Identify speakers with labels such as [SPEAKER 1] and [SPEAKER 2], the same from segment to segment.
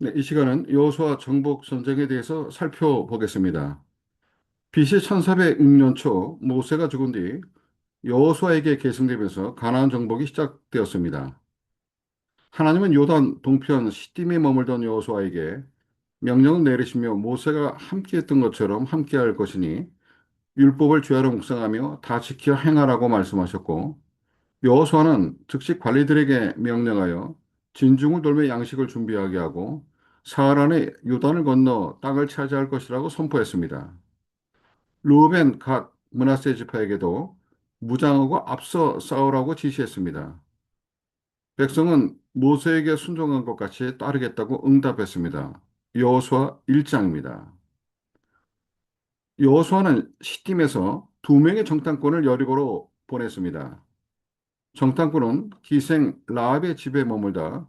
[SPEAKER 1] 네, 이 시간은 여호수아 정복 전쟁에 대해서 살펴보겠습니다. BC 1406년 초 모세가 죽은 뒤 여호수아에게 계승되면서 가나안 정복이 시작되었습니다. 하나님은 요단 동편 시딤에 머물던 여호수아에게 명령을 내리시며 모세가 함께했던 것처럼 함께할 것이니 율법을 죄하러 묵상하며 다 지켜 행하라고 말씀하셨고, 여호수아는 즉시 관리들에게 명령하여 진중을 돌며 양식을 준비하게 하고 사흘 안에 요단을 건너 땅을 차지할 것이라고 선포했습니다. 르우벤, 갓, 므낫세 지파에게도 무장하고 앞서 싸우라고 지시했습니다. 백성은 모세에게 순종한 것 같이 따르겠다고 응답했습니다. 여호수아 1장입니다. 여호수아는 시딤에서 두 명의 정탐꾼을 여리고로 보냈습니다. 정탐꾼은 기생 라합의 집에 머물다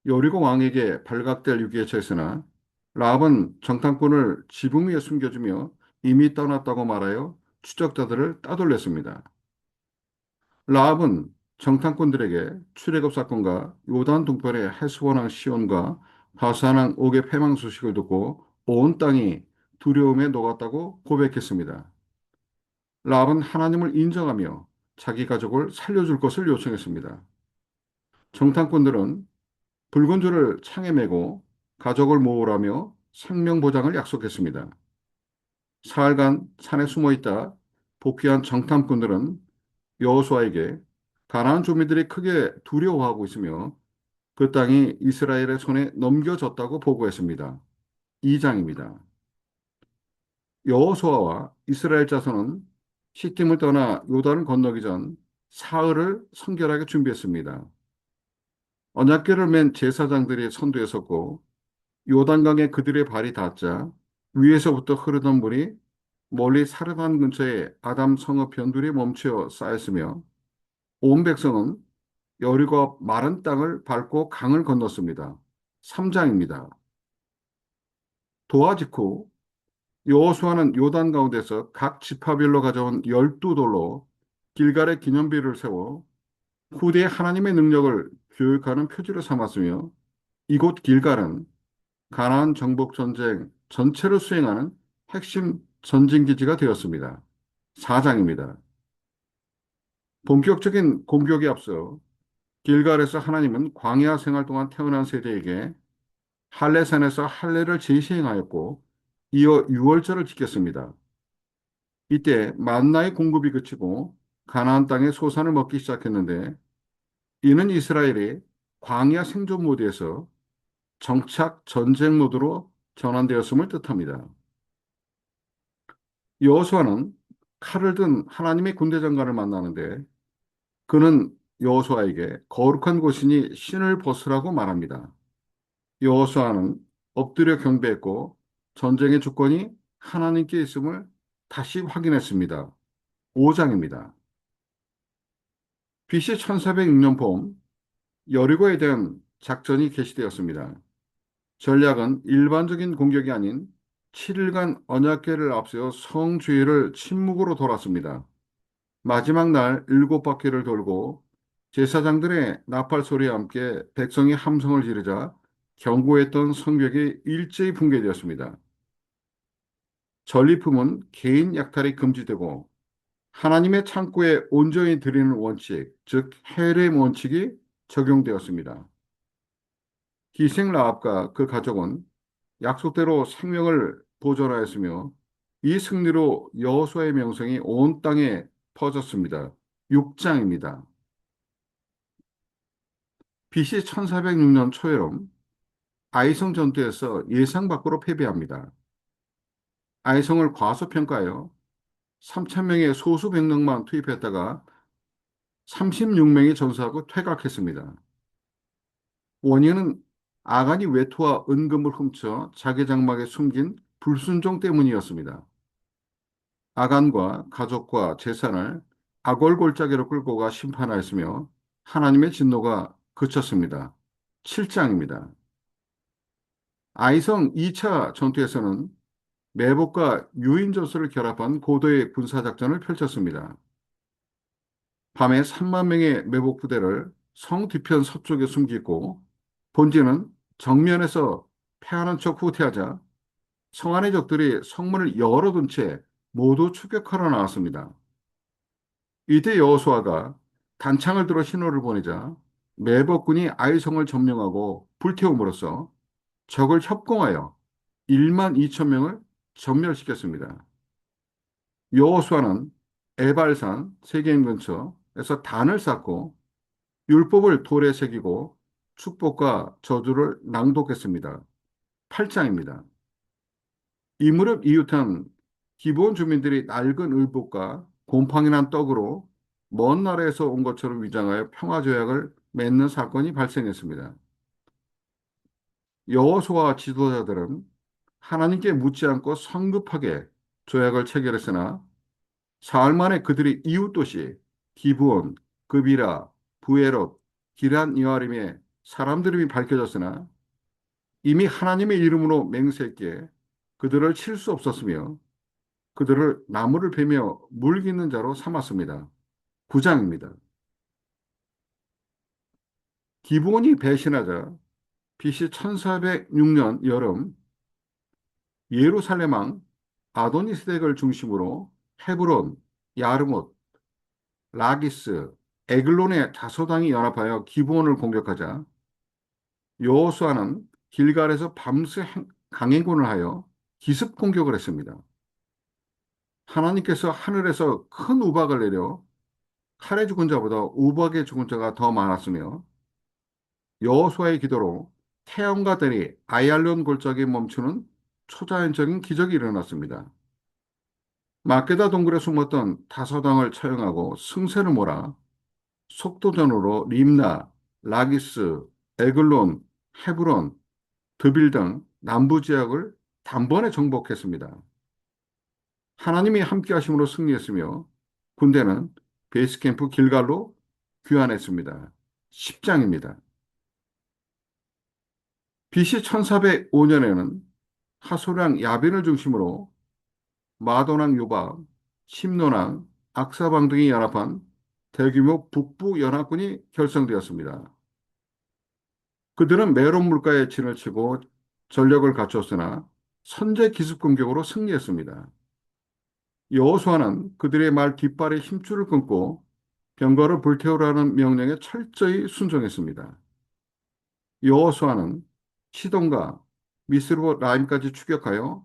[SPEAKER 1] 여리고 왕에게 발각될 위기에 처했으나 라합은 정탐꾼을 지붕 위에 숨겨주며 이미 떠났다고 말하여 추적자들을 따돌렸습니다. 라합은 정탐꾼들에게 출애굽 사건과 요단 동편의 헤스본 왕 시온과 바산 왕 옥의 패망 소식을 듣고 온 땅이 두려움에 녹았다고 고백했습니다. 라합은 하나님을 인정하며 자기 가족을 살려줄 것을 요청했습니다. 정탐꾼들은 붉은 줄을 창에 메고 가족을 모으라며 생명 보장을 약속했습니다. 사흘간 산에 숨어 있다 복귀한 정탐꾼들은 여호수아에게 가나안 주민들이 크게 두려워하고 있으며 그 땅이 이스라엘의 손에 넘겨졌다고 보고했습니다. 2장입니다. 여호수아와 이스라엘 자손은 시팀을 떠나 요단을 건너기 전 사흘을 성결하게 준비했습니다. 언약궤를 맨 제사장들이 선두에 섰고 요단강에 그들의 발이 닿자 위에서부터 흐르던 물이 멀리 사르단 근처의 아담 성읍 변두리에 멈추어 쌓였으며 온 백성은 여리고 앞 마른 땅을 밟고 강을 건넜습니다. 3장입니다. 도하 직후 여호수아는 요단 가운데서 각 지파별로 가져온 12돌로 길갈의 기념비를 세워 후대의 하나님의 능력을 교육하는 표지로 삼았으며 이곳 길갈은 가나안 정복 전쟁 전체를 수행하는 핵심 전진기지가 되었습니다. 4장입니다. 본격적인 공격에 앞서 길갈에서 하나님은 광야 생활 동안 태어난 세대에게 할례산에서 할례를 재시행하였고 이어 유월절을 지켰습니다. 이때 만나의 공급이 그치고 가나안 땅의 소산을 먹기 시작했는데 이는 이스라엘이 광야 생존 모드에서 정착 전쟁 모드로 전환되었음을 뜻합니다. 여호수아는 칼을 든 하나님의 군대 장관을 만나는데 그는 여호수아에게 거룩한 곳이니 신을 벗으라고 말합니다. 여호수아는 엎드려 경배했고 전쟁의 주권이 하나님께 있음을 다시 확인했습니다. 5장입니다. BC 1406년 봄 여리고에 대한 작전이 개시되었습니다. 전략은 일반적인 공격이 아닌 7일간 언약궤를 앞세워 성주위를 침묵으로 돌았습니다. 마지막 날 7바퀴를 돌고 제사장들의 나팔 소리와 함께 백성이 함성을 지르자 경고했던 성벽이 일제히 붕괴되었습니다. 전리품은 개인 약탈이 금지되고 하나님의 창고에 온전히 드리는 원칙, 즉 헤렘 원칙이 적용되었습니다. 기생 라합과 그 가족은 약속대로 생명을 보존하였으며 이 승리로 여호수아의 명성이 온 땅에 퍼졌습니다. 6장입니다. BC 1406년 초여름 아이성 전투에서 예상 밖으로 패배합니다. 아이성을 과소평가하여 3,000명의 소수 병력만 투입했다가 36명이 전사하고 퇴각했습니다. 원인은 아간이 외투와 은금을 훔쳐 자기 장막에 숨긴 불순종 때문이었습니다. 아간과 가족과 재산을 아골골짜기로 끌고 가 심판하였으며 하나님의 진노가 그쳤습니다. 7장입니다. 아이성 2차 전투에서는 매복과 유인 전술을 결합한 고도의 군사작전을 펼쳤습니다. 밤에 3만 명의 매복 부대를 성 뒤편 서쪽에 숨기고 본진은 정면에서 패하는 척 후퇴하자 성안의 적들이 성문을 열어둔 채 모두 추격하러 나왔습니다. 이때 여호수아가 단창을 들어 신호를 보내자 매복군이 아이성을 점령하고 불태움으로써 적을 협공하여 1만 2천 명을 전멸시켰습니다. 여호수아는 에발산 세겜 근처에서 단을 쌓고 율법을 돌에 새기고 축복과 저주를 낭독했습니다. 8장입니다. 이 무렵 이웃한 기브온 주민들이 낡은 의복과 곰팡이 난 떡으로 먼 나라에서 온 것처럼 위장하여 평화조약을 맺는 사건이 발생했습니다. 여호수아 지도자들은 하나님께 묻지 않고 성급하게 조약을 체결했으나 사흘 만에 그들의 이웃 도시 기브온, 그비라, 부에롯, 기란 여아림의 사람들 이름이 밝혀졌으나 이미 하나님의 이름으로 맹세했기에 그들을 칠 수 없었으며 그들을 나무를 베며 물기는 자로 삼았습니다. 9장입니다. 기브온이 배신하자 BC 1406년 여름 예루살렘 왕 아도니스덱을 중심으로 헤브론, 야르못, 라기스, 에글론의 다소당이 연합하여 기브온을 공격하자 여호수아는 길갈에서 밤새 강행군을 하여 기습 공격을 했습니다. 하나님께서 하늘에서 큰 우박을 내려 칼에 죽은 자보다 우박에 죽은 자가 더 많았으며 여호수아의 기도로 태양과 달이 아얄론 골짜기에 멈추는 초자연적인 기적이 일어났습니다. 마케다 동굴에 숨었던 다소당을 처형하고 승세를 몰아 속도전으로 림나, 라기스, 에글론, 헤브론, 드빌 등 남부 지역을 단번에 정복했습니다. 하나님이 함께 하심으로 승리했으며 군대는 베이스캠프 길갈로 귀환했습니다. 10장입니다. BC 1405년에는 하소량 야빈을 중심으로 마도낭 요박, 심노낭, 악사방 등이 연합한 대규모 북부 연합군이 결성되었습니다. 그들은 메론 물가에 진을 치고 전력을 갖췄으나 선제 기습 공격으로 승리했습니다. 여호수아는 그들의 말 뒷발의 힘줄을 끊고 병거를 불태우라는 명령에 철저히 순종했습니다. 여호수아는 시돈과 미스르보 라임까지 추격하여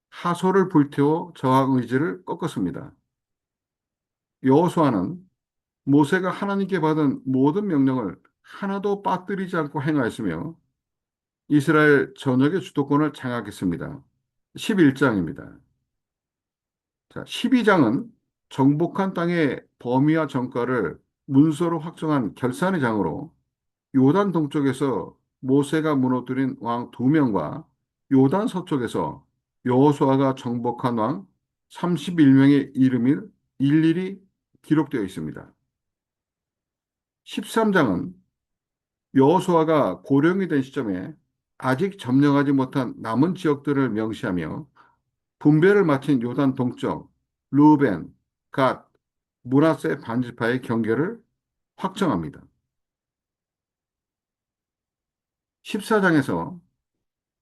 [SPEAKER 1] 하소를 불태워 저항 의지를 꺾었습니다. 여호수아는 모세가 하나님께 받은 모든 명령을 하나도 빠뜨리지 않고 행하였으며 이스라엘 전역의 주도권을 장악했습니다. 11장입니다. 자, 12장은 정복한 땅의 범위와 정가를 문서로 확정한 결산의 장으로 요단 동쪽에서 모세가 무너뜨린 왕 2명과 요단 서쪽에서 여호수아가 정복한 왕 31명의 이름이 일일이 기록되어 있습니다. 13장은 여호수아가 고령이 된 시점에 아직 점령하지 못한 남은 지역들을 명시하며 분배를 마친 요단 동쪽, 르우벤, 갓, 므낫세 반지파의 경계를 확정합니다. 14장에서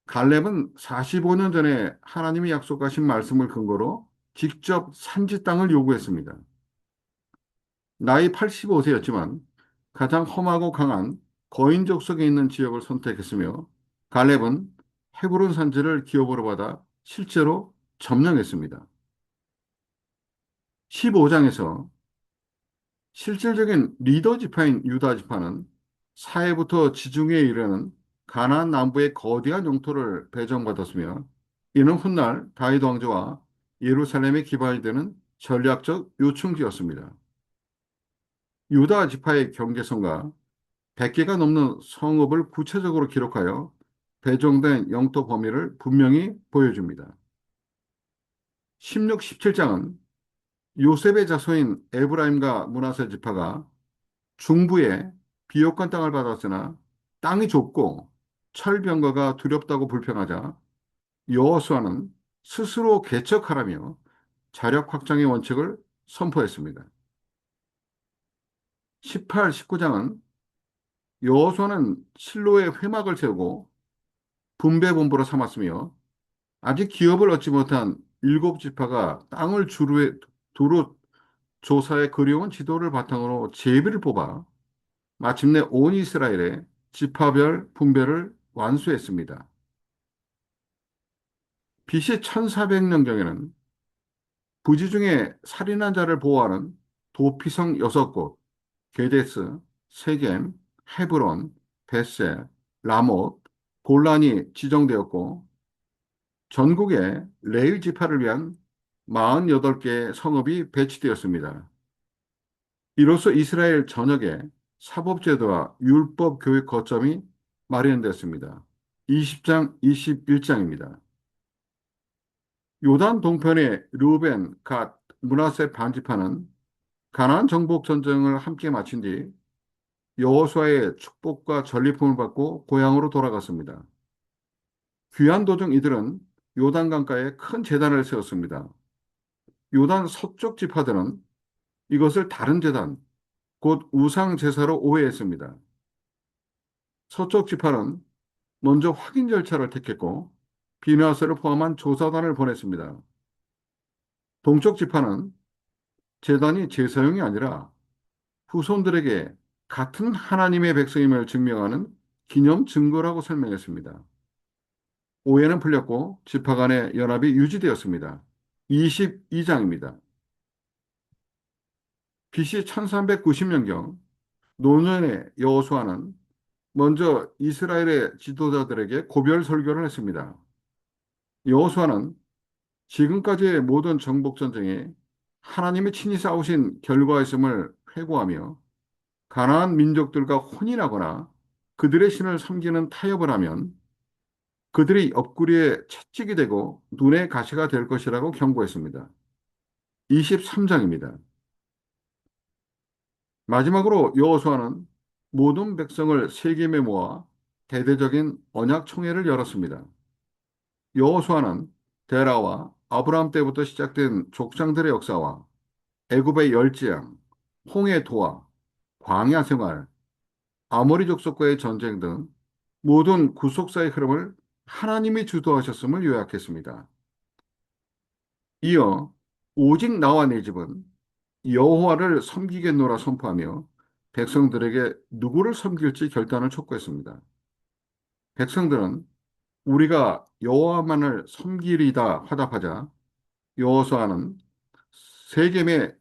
[SPEAKER 1] 갈렙은 45년 전에 하나님이 약속하신 말씀을 근거로 직접 산지 땅을 요구했습니다. 나이 85세였지만 가장 험하고 강한 거인족 속에 있는 지역을 선택했으며 갈렙은 헤브론 산지를 기업으로 받아 실제로 점령했습니다. 15장에서 실질적인 리더 지파인 유다 지파는 사해부터 지중해에 이르는 가나안 남부의 거대한 영토를 배정받았으며 이는 훗날 다윗 왕조와 예루살렘의 기반이 되는 전략적 요충지였습니다. 유다 지파의 경계선과 100개가 넘는 성읍을 구체적으로 기록하여 배정된 영토 범위를 분명히 보여줍니다. 16, 17장은 요셉의 자손인 에브라임과 므낫세 지파가 중부에 비옥한 땅을 받았으나 땅이 좁고 철병거가 두렵다고 불평하자 여호수아는 스스로 개척하라며 자력 확장의 원칙을 선포했습니다. 18, 19장은 여호수아는 실로에 회막을 세우고 분배본부로 삼았으며 아직 기업을 얻지 못한 일곱 지파가 땅을 두루 조사해 그려온 지도를 바탕으로 제비를 뽑아 마침내 온 이스라엘의 지파별 분배를 완수했습니다. BC 1400년경에는 부지 중에 살인한 자를 보호하는 도피성 6곳, 게데스, 세겜, 헤브론, 벳셀, 라못, 골란이 지정되었고 전국에 레위 지파를 위한 48개의 성읍이 배치되었습니다. 이로써 이스라엘 전역에 사법제도와 율법 교육 거점이 마련됐습니다. 20장, 21장입니다. 요단 동편의 르우벤, 갓, 므낫세 반지파는 가나안 정복 전쟁을 함께 마친 뒤 여호수아의 축복과 전리품을 받고 고향으로 돌아갔습니다. 귀한 도중 이들은 요단 강가에 큰 제단을 세웠습니다. 요단 서쪽 지파들은 이것을 다른 제단, 곧 우상 제사로 오해했습니다. 서쪽 지파는 먼저 확인 절차를 택했고 비누하스를 포함한 조사단을 보냈습니다. 동쪽 지파는 제단이 제사용이 아니라 후손들에게 같은 하나님의 백성임을 증명하는 기념 증거라고 설명했습니다. 오해는 풀렸고 지파 간의 연합이 유지되었습니다. 22장입니다. BC 1390년경 노년의 여호수아는 먼저 이스라엘의 지도자들에게 고별 설교를 했습니다. 여호수아는 지금까지의 모든 정복 전쟁에 하나님이 친히 싸우신 결과였음을 회고하며 가나안 민족들과 혼인하거나 그들의 신을 섬기는 타협을 하면 그들이 옆구리에 채찍이 되고 눈에 가시가 될 것이라고 경고했습니다. 23장입니다. 마지막으로 여호수아는 모든 백성을 세겜에 모아 대대적인 언약 총회를 열었습니다. 여호수아는 데라와 아브라함 때부터 시작된 족장들의 역사와 애굽의 열지양, 홍해 도하, 광야 생활, 아모리 족속과의 전쟁 등 모든 구속사의 흐름을 하나님이 주도하셨음을 요약했습니다. 이어 오직 나와 내 집은 여호와를 섬기겠노라 선포하며 백성들에게 누구를 섬길지 결단을 촉구했습니다. 백성들은 우리가 여호와만을 섬기리다 화답하자 여호수아는 세겜의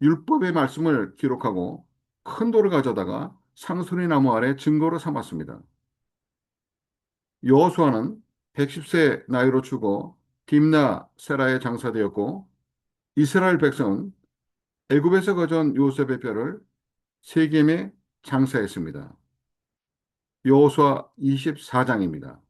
[SPEAKER 1] 율법의 말씀을 기록하고 큰 돌을 가져다가 상수리 나무 아래 증거로 삼았습니다. 여호수아는 110세 나이로 죽어 딥나 세라에 장사되었고 이스라엘 백성은 애굽에서 거저온 요셉의 뼈를 세겜에 장사했습니다. 여호수아 24장입니다.